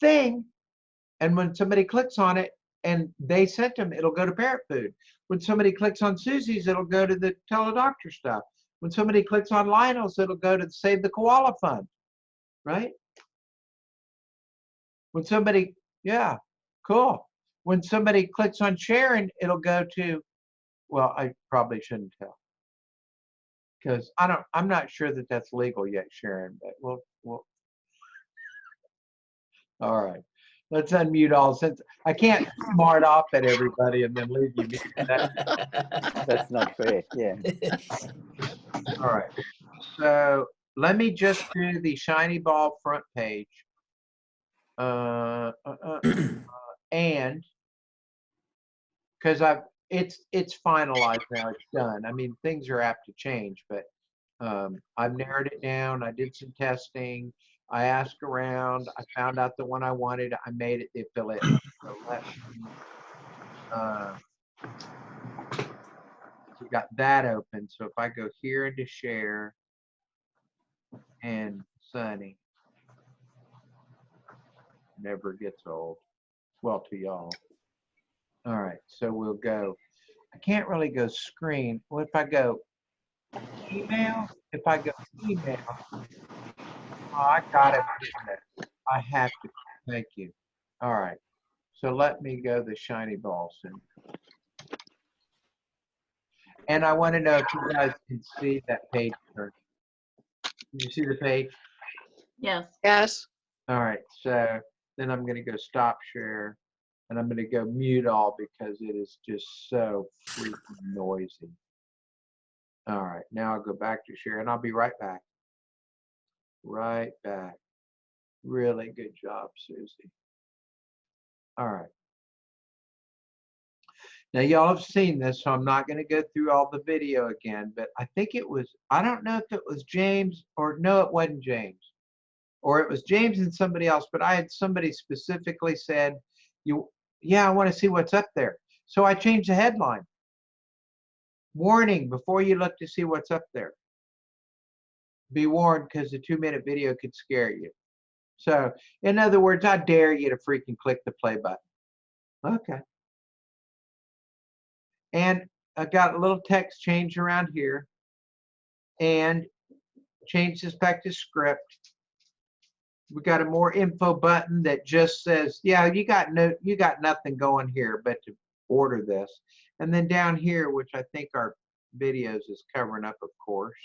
S1: thing. And when somebody clicks on it and they sent them, it'll go to Parrot Food. When somebody clicks on Susie's, it'll go to the Teledoctor stuff. When somebody clicks on Lionel's, it'll go to Save the Koala Fund, right? When somebody, yeah, cool. When somebody clicks on Sharon, it'll go to, well, I probably shouldn't tell, because I'm not sure that that's legal yet, Sharon, but we'll all right. Let's unmute all, since I can't smart off at everybody and then leave you muted.
S5: That's not fair. Yeah.
S1: All right. So let me just do the shiny ball front page. And because it's finalized now, it's done. I mean, things are apt to change, but I've narrowed it down. I did some testing. I asked around. I found out the one I wanted. I made it the affiliate. So we got that open. So if I go here into share and Sunny, never gets old. Well, to y'all. All right, so we'll go. I can't really go screen. Well, if I go email, if I go email, oh, I got it. I have to. Thank you. All right. So let me go the shiny ball soon. And I want to know if you guys can see that page. Can you see the page?
S3: Yes.
S7: Yes.
S1: All right. So then I'm going to go stop share, and I'm going to go mute all because it is just so freaking noisy. All right. Now I'll go back to share, and I'll be right back. Right back. Really good job, Susie. All right. Now, y'all have seen this, so I'm not going to go through all the video again, but I think it was, I don't know if it was James or no, it wasn't James. Or it was James and somebody else, but I had somebody specifically said, yeah, I want to see what's up there. So I changed the headline. Warning, before you look to see what's up there. Be warned, because the 2-minute video could scare you. So, in other words, I dare you to freaking click the play button. Okay. And I got a little text change around here and change this back to script. We got a more info button that just says, yeah, you got nothing going here but to order this. And then down here, which I think our videos is covering up, of course,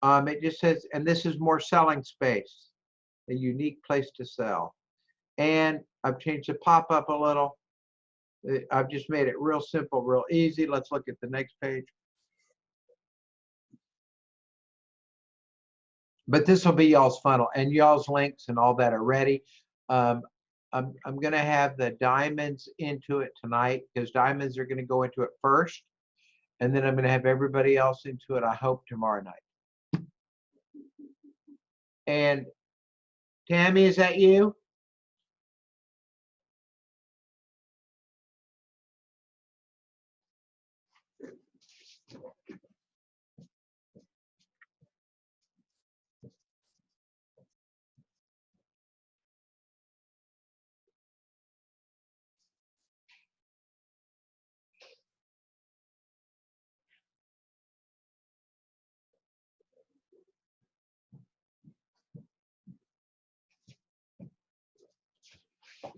S1: it just says, and this is more selling space, a unique place to sell. And I've changed the pop-up a little. I've just made it real simple, real easy. Let's look at the next page. But this will be y'all's funnel, and y'all's links and all that are ready. I'm going to have the diamonds into it tonight, because diamonds are going to go into it first. And then I'm going to have everybody else into it, I hope, tomorrow night. And Tammy, is that you?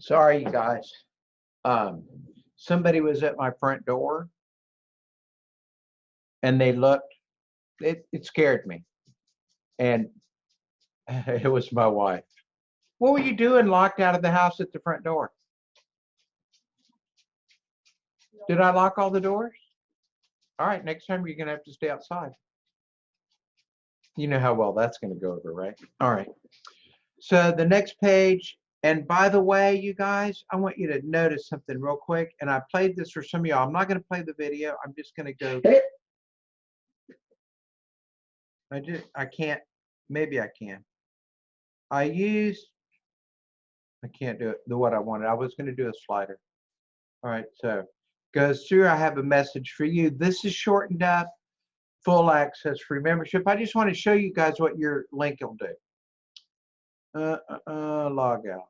S1: Sorry, you guys. somebody was at my front door and they looked, it scared me. And it was my wife. What were you doing locked out of the house at the front door? Did I lock all the doors? All right, next time you're going to have to stay outside. You know how well that's going to go over, right? All right. So the next page, and by the way, you guys, I want you to notice something real quick. And I played this for some of y'all. I'm not going to play the video. I'm just going to go. I can't. Maybe I can. I can't do it what I wanted. I was going to do a slider. All right. So goes through. I have a message for you. This is shortened up. Full access free membership. I just want to show you guys what your link will do. Log out.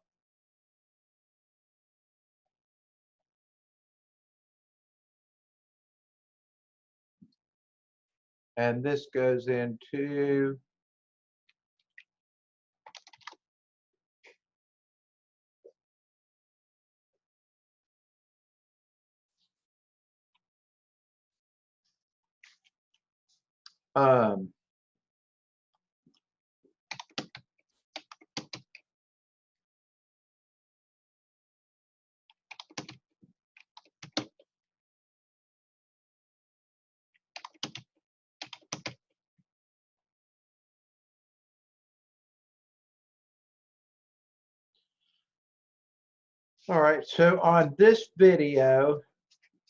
S1: And this goes into all right, so on this video,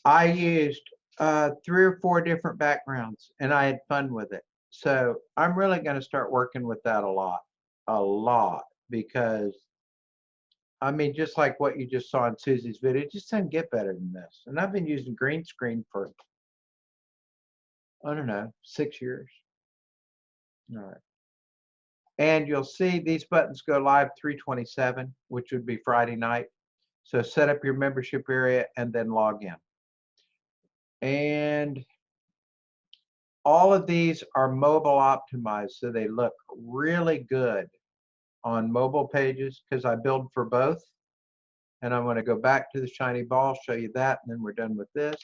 S1: I used 3 or 4 different backgrounds and I had fun with it. So I'm really going to start working with that a lot, because I mean, just like what you just saw in Susie's video, it just doesn't get better than this. And I've been using green screen for, I don't know, 6 years. All right. And you'll see these buttons go live 3/27, which would be Friday night. So set up your membership area and then log in. And all of these are mobile optimized, so they look really good on mobile pages because I build for both. And I'm going to go back to the shiny ball, show you that, and then we're done with this.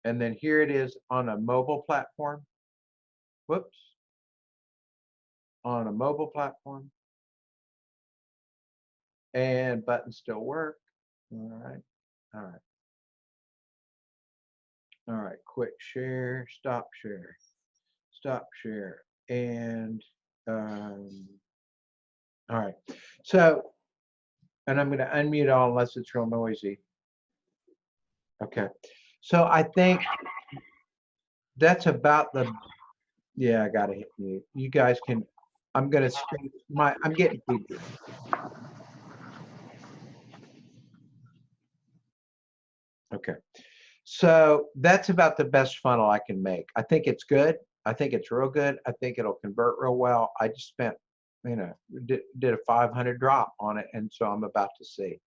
S1: And then here it is on a mobile platform. Whoops. On a mobile platform. And buttons still work. All right. All right. All right. Quick share, stop share, stop share. And all right. So, and I'm going to unmute all unless it's real noisy. Okay. So I think that's about the, yeah, I got to hit mute. You guys can, I'm going to screen I'm getting feedback. Okay. So that's about the best funnel I can make. I think it's good. I think it's real good. I think it'll convert real well. I just spent, you know, did a 500 drop on it. And so I'm about to see.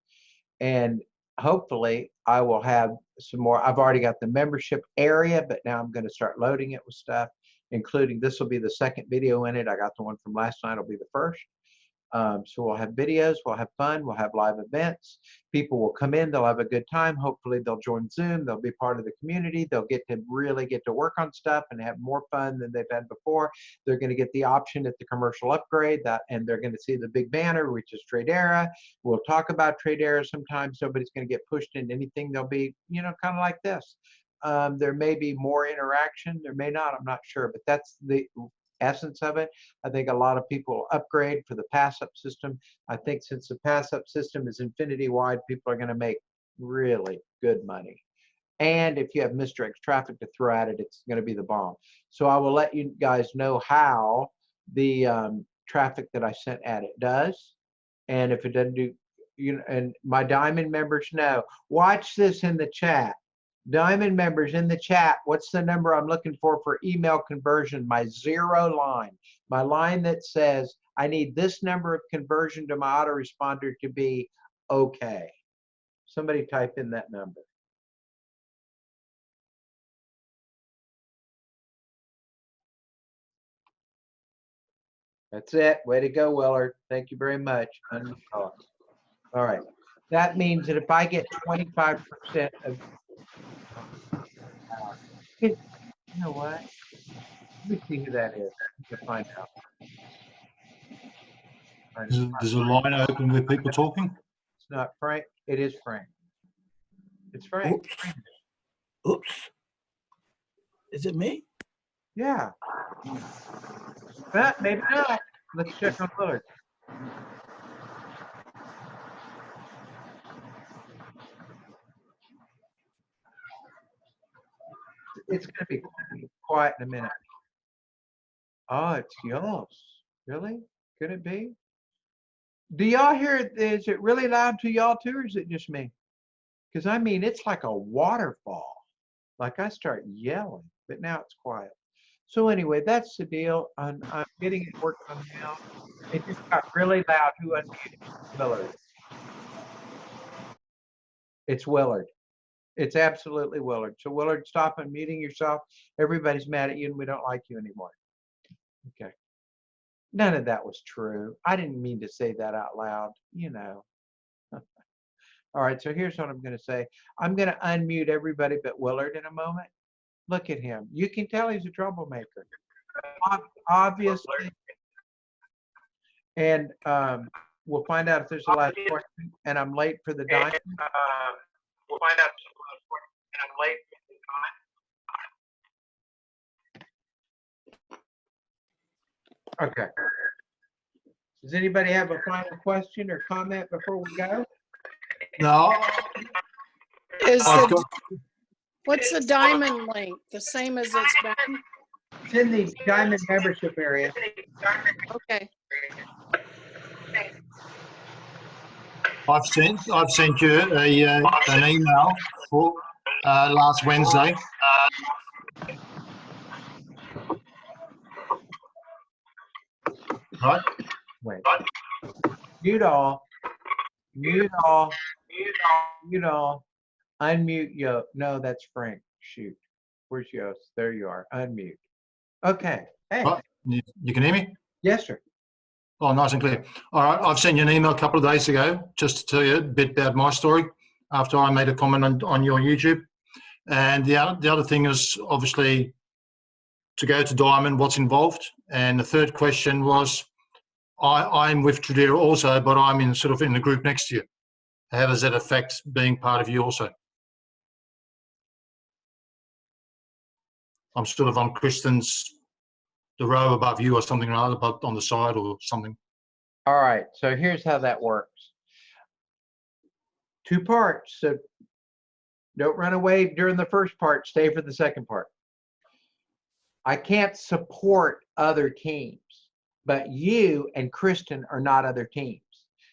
S1: And hopefully I will have some more. I've already got the membership area, but now I'm going to start loading it with stuff, including this will be the second video in it. I got the one from last night. It'll be the first. So we'll have videos, we'll have fun, we'll have live events. People will come in, they'll have a good time. Hopefully they'll join Zoom, they'll be part of the community. They'll really get to work on stuff and have more fun than they've had before. They're going to get the option at the commercial upgrade, and they're going to see the big banner, which is Tradera. We'll talk about Tradera sometimes. Nobody's going to get pushed into anything. They'll be, you know, kind of like this. There may be more interaction, there may not, I'm not sure, but that's the essence of it. I think a lot of people upgrade for the pass-up system. I think since the pass-up system is infinity-wide, people are going to make really good money. And if you have misdirect traffic to throw at it, it's going to be the bomb. So I will let you guys know how the traffic that I sent at it does. And if it doesn't do, you know, and my diamond members know, watch this in the chat. Diamond members in the chat, what's the number I'm looking for email conversion? My 0 line, my line that says I need this number of conversion to my autoresponder to be okay. Somebody type in that number. That's it. Way to go, Willard. Thank you very much. All right. That means that if I get 25% of, you know what? Let me see who that is. To find out.
S4: There's a line open with people talking.
S1: It's not Frank. It is Frank. It's Frank.
S7: Oops. Is it me?
S1: Yeah. But maybe not. Let's check on Willard. It's going to be quiet in a minute. Oh, it's yours. Really? Could it be? Do y'all hear it? Is it really loud to y'all too, or is it just me? Because I mean, it's like a waterfall. Like I start yelling, but now it's quiet. So anyway, that's the deal. I'm getting it worked on now. It just got really loud. Who unmuted? Willard. It's Willard. It's absolutely Willard. So Willard, stop unmuting yourself. Everybody's mad at you and we don't like you anymore. Okay. None of that was true. I didn't mean to say that out loud, you know. All right, so here's what I'm going to say. I'm going to unmute everybody but Willard in a moment. Look at him. You can tell he's a troublemaker. Obviously. And we'll find out if there's a last question. And I'm late for the diamond. We'll find out if there's a last question. And I'm late for the diamond. Okay. Does anybody have a final question or comment before we go?
S4: No,
S8: What's the diamond link? The same as it's been?
S1: It's in the diamond membership area.
S8: Okay.
S4: I've sent you an email for last Wednesday. Right.
S1: Wait. Mute all. Mute all. Mute all. Unmute Yo. No, that's Frank. Shoot. Where's Yost? There you are. Unmute. Okay. Hey.
S4: Right. You can hear me?
S1: Yes, sir.
S4: Oh, nice and clear. All right. I've sent you an email a couple of days ago just to tell you a bit about my story after I made a comment on your YouTube. And the other thing is obviously to go to Diamond, what's involved. And the third question was, I'm with Tradera also, but I'm in sort of in the group next to you. How does that affect being part of you also? I'm sort of on Kristen's, the row above you or something or other, but on the side or something.
S1: All right. So here's how that works. Two parts. So don't run away during the first part. Stay for the second part. I can't support other teams, but you and Kristen are not other teams.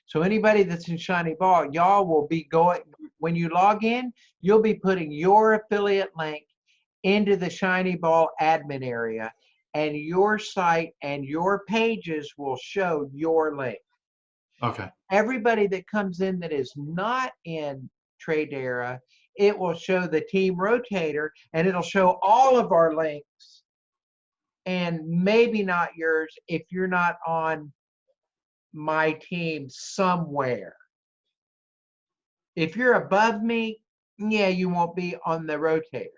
S1: So anybody that's in Shiny Ball, y'all will be going, when you log in, you'll be putting your affiliate link into the Shiny Ball admin area, and your site and your pages will show your link.
S4: Okay.
S1: Everybody that comes in that is not in Tradera, it will show the team rotator, and it'll show all of our links, and maybe not yours if you're not on my team somewhere. If you're above me, yeah, you won't be on the rotator.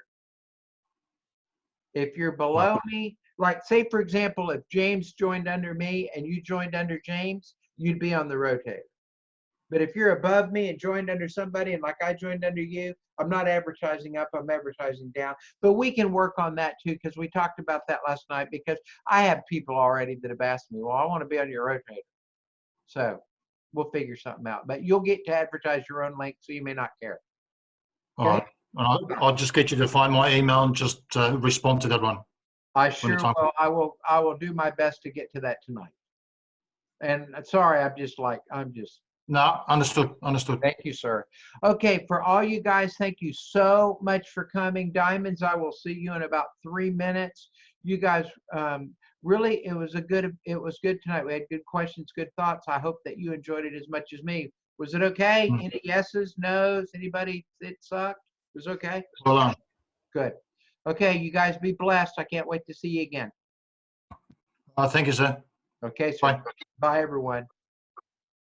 S1: If you're below me, like say for example, if James joined under me and you joined under James, you'd be on the rotator. But if you're above me and joined under somebody, and like I joined under you, I'm not advertising up, I'm advertising down. But we can work on that too, because we talked about that last night, because I have people already that have asked me, well, I want to be on your rotator. So we'll figure something out. But you'll get to advertise your own link, so you may not care.
S4: Okay. All right. I'll just get you to find my email and just respond to that one.
S1: I sure will. I will do my best to get to that tonight. And sorry, I'm just.
S4: No, understood.
S1: Thank you, sir. Okay, for all you guys, thank you so much for coming. Diamonds, I will see you in about 3 minutes. You guys, really, it was good tonight. We had good questions, good thoughts. I hope that you enjoyed it as much as me. Was it okay? Any yeses, nos? Anybody it sucked? It was okay?
S4: Well done.
S1: Good. Okay, you guys be blessed. I can't wait to see you again.
S4: Thank you, sir.
S1: Okay, so
S4: Bye.
S1: bye everyone.